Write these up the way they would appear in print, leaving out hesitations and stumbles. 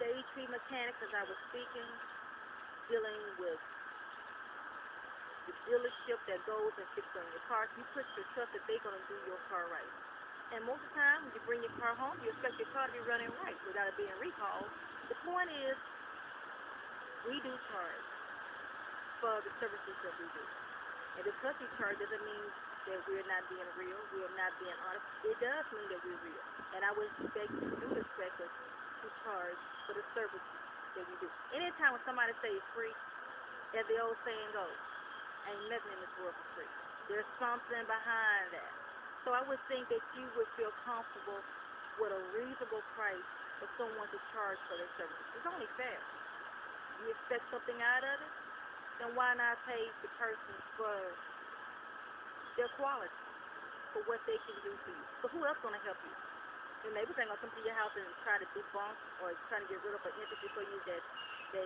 stage 3 mechanic, as I was speaking, dealing with the dealership that goes and fixes on your car. You put your trust that they're going to do your car right. And most of the time, when you bring your car home, you expect your car to be running right without it being recalled. The point is, we do charge for the services that we do. And because we charge doesn't mean that we're not being real, we're not being honest. It does mean that we're real. And I would expect you to expect us to charge for the services that we do. Anytime when somebody says free, as the old saying goes, ain't nothing in this world for free. There's something behind that. So I would think that you would feel comfortable with a reasonable price for someone to charge for their services. It's only fair. You expect something out of it, then why not pay the person for their quality, for what they can do for you? So who else going to help you? Your neighbors ain't going to come to your house and try to debunk or try to get rid of an entity for you that they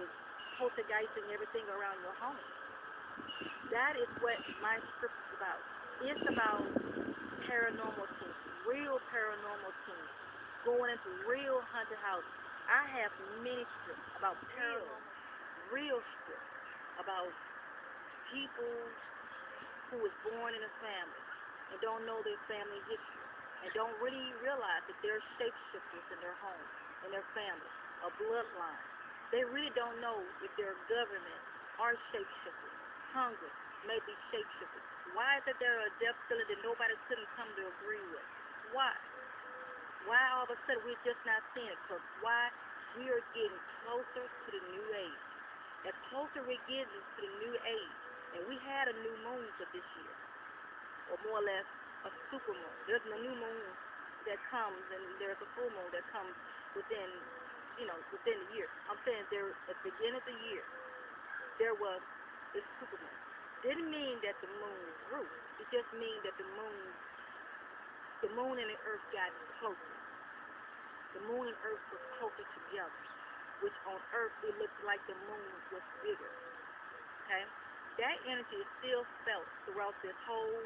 poltergeisting everything around your home. That is what my script is about. It's about paranormal teams, real paranormal teams, going into real haunted houses. I have many scripts about paranormal, real scripts about people who was born in a family and don't know their family history and don't really realize that they're shapeshifters in their home, in their family, a bloodline. They really don't know if their government are shapeshifters, Congress may be shapeshifters. Why is it there a death ceiling that nobody couldn't come to agree with? Why? Why all of a sudden we're just not seeing it? Because why? We are getting closer to the new age. The closer we're getting to the new age, and we had a new moon for this year, or more or less a super moon. There's a new moon that comes, and there's a full moon that comes within the year. I'm saying there at the beginning of the year, there was this super moon. Didn't mean that the moon grew. It just means that the moon and the earth got closer. The moon and earth was closer together, which on earth it looked like the moon was bigger. Okay? That energy is still felt throughout this whole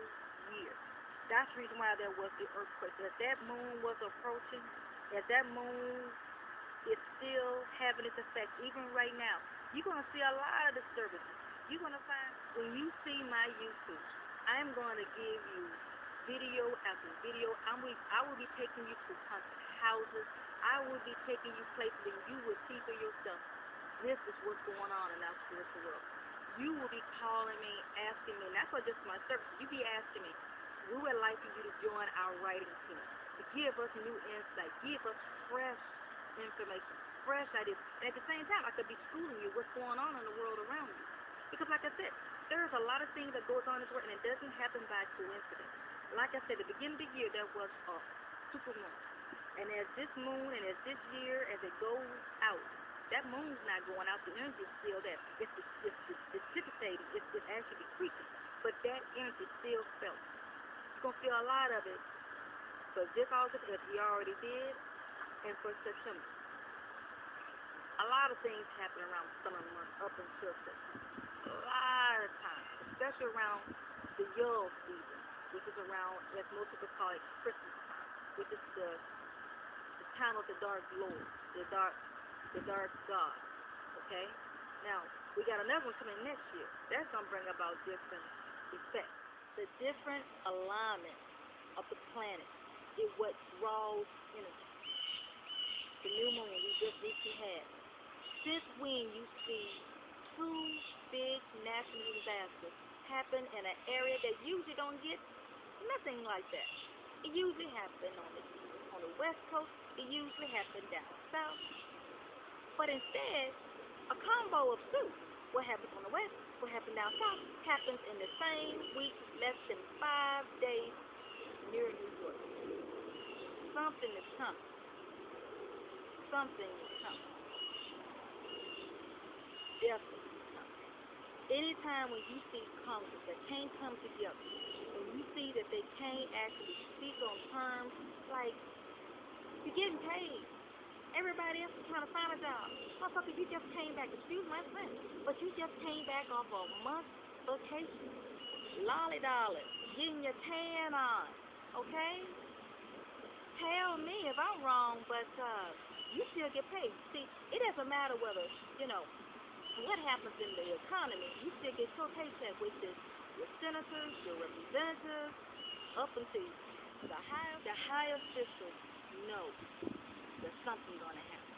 year. That's the reason why there was the earthquake. As that moon was approaching, as that moon is still having its effect, even right now, you're going to see a lot of disturbances. You're going to find, when you see my YouTube, I'm going to give you video after video. I will be taking you to haunted houses. I will be taking you places and you will see for yourself, this is what's going on in our spiritual world. You will be calling me, asking me, not for just my service, you be asking me, we would like for you to join our writing team, to give us new insight, give us fresh information, fresh ideas. And at the same time, I could be schooling you what's going on in the world around you. Because like I said, there's a lot of things that goes on in this world, and it doesn't happen by coincidence. Like I said, at the beginning of the year, there was a super moon. And as this moon and as this year, as it goes out, that moon's not going out. The energy is still there. It's dissipating. It's actually decreasing. But that energy is still felt. You're going to feel a lot of it for this August, as we already did, and for September. A lot of things happen around summer months up until September. A lot of times, especially around the Yule season, which is around, as most people call it, Christmas time, which is the time of the dark lord, the dark god. Okay? Now, we got another one coming next year. That's going to bring about different effects. The different alignment of the planet is what draws energy. The new moon we just recently had. Since when you see two big natural disasters happen in an area that usually don't get nothing like that. It usually happens on the west coast. It usually happens down south. But instead, a combo of two. What happens on the west, what happens down south, happens in the same week, less than 5 days near New York. Something is coming. Something is coming. Definitely coming. Anytime when you see Congress that can't come together, when you see that they can't actually speak on terms like you're getting paid. Everybody else is trying to find a job. Motherfucker, you just came back, excuse my French, but you just came back off a month's vacation. Lolly-dolly, getting your tan on, okay? Tell me if I'm wrong, but you still get paid. See, it doesn't matter whether, what happens in the economy, you still get your paycheck, which is your senators, your representatives, up until the high officials know that something's going to happen.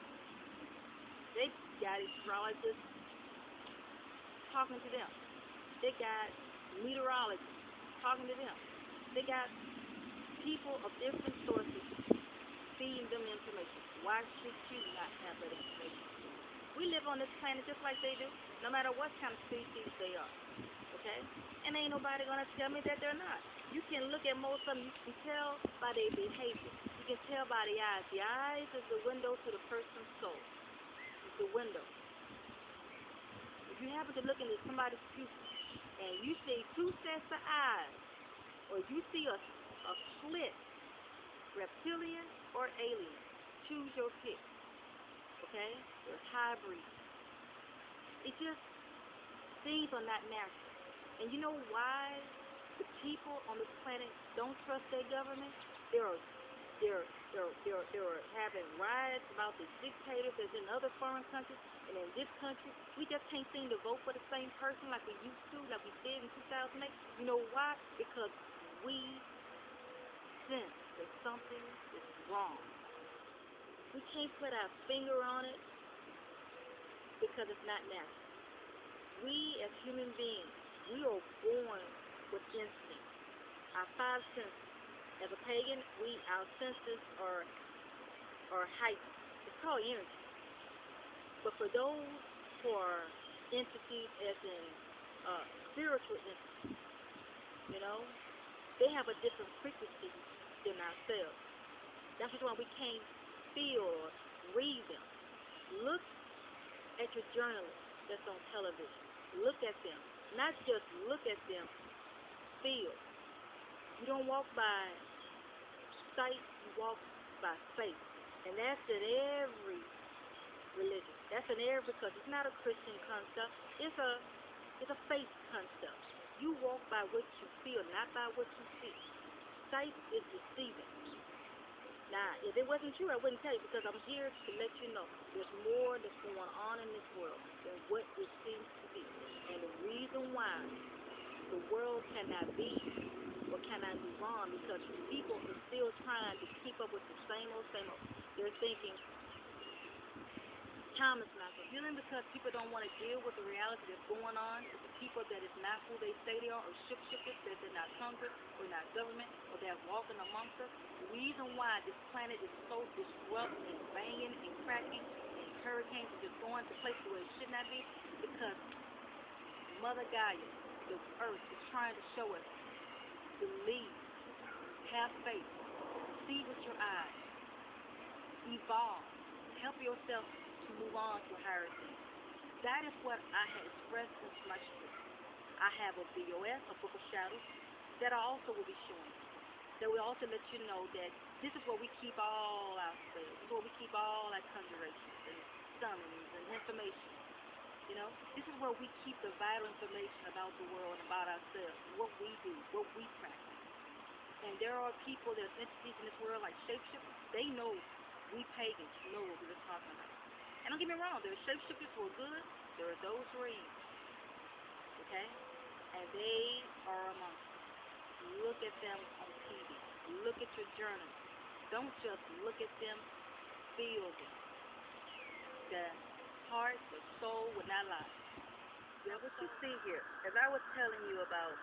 They got astrologists talking to them. They got meteorologists talking to them. They got people of different sources feeding them information. Why should you not have that information? We live on this planet just like they do, no matter what kind of species they are. Okay? And ain't nobody going to tell me that they're not. You can look at most of them, you can tell by their behavior. You can tell by the eyes. The eyes is the window to the person's soul. It's the window. If you happen to look into somebody's future and you see two sets of eyes, or you see a split, reptilian or alien, choose your pick. Okay? There's hybrid. It just, things are not natural. And you know why the people on this planet don't trust their government? They're having riots about the dictators that's in other foreign countries, and in this country, we just can't seem to vote for the same person like we used to, like we did in 2008. You know why? Because we sense that something is wrong. We can't put our finger on it because it's not natural. We as human beings, we are born with instinct. Our five senses. As a pagan, our senses are heightened. It's called energy. But for those who are entities, as in spiritual entities, they have a different frequency than ourselves. That's why we can't feel or read them. Look at your journalists that's on television. Look at them. Not just look at them, feel. You don't walk by sight, you walk by faith. And that's in every religion. That's in every, because it's not a Christian concept. It's a faith concept. You walk by what you feel, not by what you see. Sight is deceiving. Now, if it wasn't true, I wouldn't tell you, because I'm here to let you know there's more that's going on in this world than what it seems to be. And the reason why the world cannot be or cannot move on, because people are still trying to keep up with the same old. They're thinking time is not fulfilling because people don't want to deal with the reality that's going on with the people that is not who they say they are, or shapeshifters, that they're not Congress or not government, or they're walking amongst us. The reason why this planet is so disrupted and banging and cracking and hurricanes are just going to places where it should not be, because Mother Gaia, the earth, is trying to show us, believe, have faith, see with your eyes, evolve, help yourself to move on to higher things. That is what I had expressed in my script. I have a BOS, a Book of Shadows, that I also will be showing. That will also let you know that this is where we keep all our spells. This is where we keep all our conjurations and summons and information. This is where we keep the vital information about the world and about ourselves, what we do, what we practice. And there are people, there's entities in this world like shapeshifters. They know, we pagans know what we're talking about. And don't get me wrong, there are shapeshifters who are good, there are those who are evil. Okay? And they are amongst us. Look at them on TV. Look at your journals. Don't just look at them, feel them. The heart, the soul would not lie. Yeah, what you see here, as I was telling you about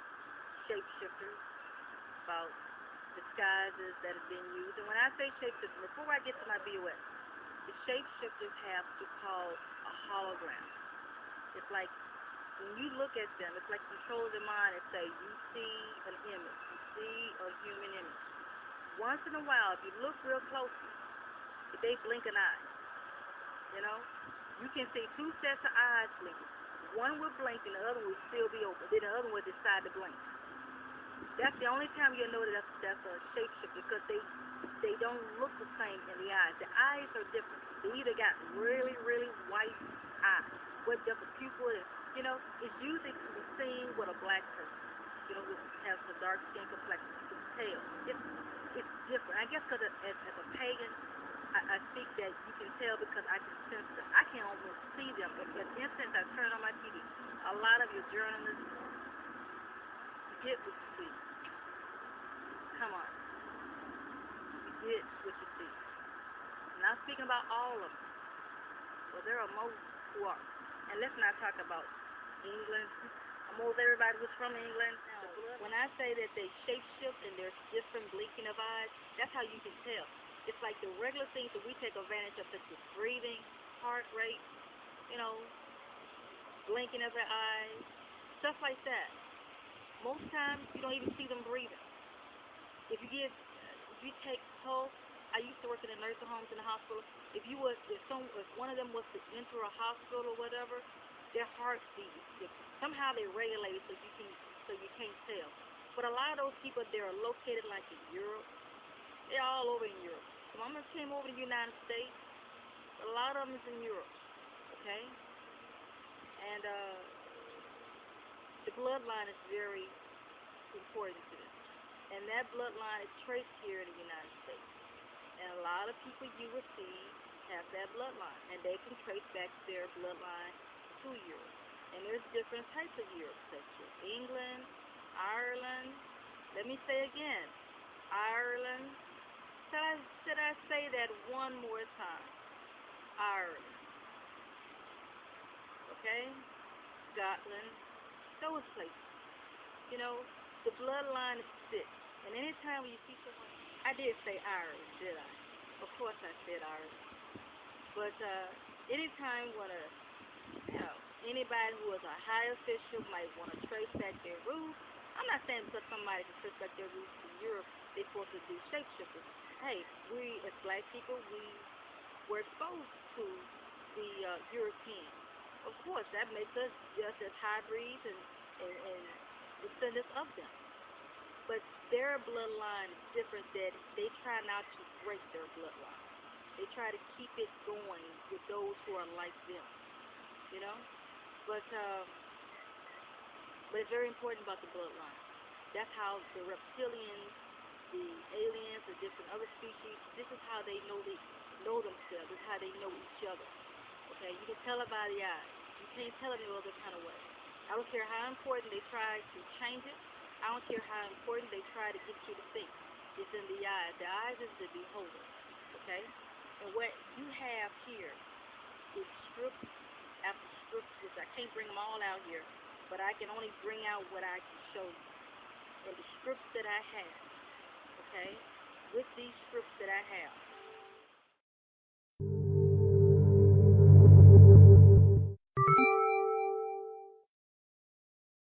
shapeshifters, about disguises that have been used, and when I say shapeshifters, before I get to my BOS, the shapeshifters have what's called a hologram. It's like, when you look at them, it's like control their mind and say, you see an image, you see a human image. Once in a while, if you look real closely, if they blink an eye, you can see two sets of eyes blinking. One will blink and the other will still be open. Then the other will decide to blink. That's the only time you'll know that that's a shapeshifter, because they don't look the same in the eyes. The eyes are different. They either got really, really white eyes, what just a pupil is. It's usually to be seen with a black person, who has a dark skin complexion. You can tell. It's different. I guess because as a pagan, I speak that you can tell because I can sense them. I can almost see them. If an instant I turn on my TV, a lot of your journalists get what you see. Come on. You get what you see. I'm not speaking about all of them, but there are most who are. And let's not talk about England. Almost everybody was from England. When I say that they shapeshift and there's different blinking of eyes, that's how you can tell. It's like the regular things that we take advantage of, such as breathing, heart rate, blinking of their eyes, stuff like that. Most times you don't even see them breathing. If you take pulse, I used to work in the nursing homes in the hospital. If one of them was to enter a hospital or whatever, their heartbeat is different. Somehow they regulate it so you can't tell. But a lot of those people, they're located like in Europe. They're all over in Europe. The mama came over to the United States. A lot of them is in Europe. Okay? And the bloodline is very important to them. And that bloodline is traced here in the United States. And a lot of people you will see have that bloodline. And they can trace back their bloodline to Europe. And there's different types of Europe, such as England, Ireland. Let me say again, Ireland. Should I say that one more time? Ireland. Okay? Scotland. Those places. The bloodline is thick. And anytime when you see someone, I did say Ireland, did I? Of course I said Ireland. But anytime when anybody who is a high official might want to trace back their roots, I'm not saying because somebody can trace back their roots in Europe, they're supposed to do shapeshifters. Hey, we as black people, we were exposed to the Europeans. Of course, that makes us just as hybrids and descendants of them. But their bloodline is different. That they try not to break their bloodline. They try to keep it going with those who are like them. But it's very important about the bloodline. That's how the reptilians, the aliens, the different other species, this is how they know themselves. This is how they know each other. Okay, you can tell it by the eyes. You can't tell it no other kind of way. I don't care how important they try to change it. I don't care how important they try to get you to think. It's in the eyes. The eyes is the beholder. Okay? And what you have here is strips after strips, which I can't bring them all out here, but I can only bring out what I can show you. And the strips that I have, okay? With these strips that I have,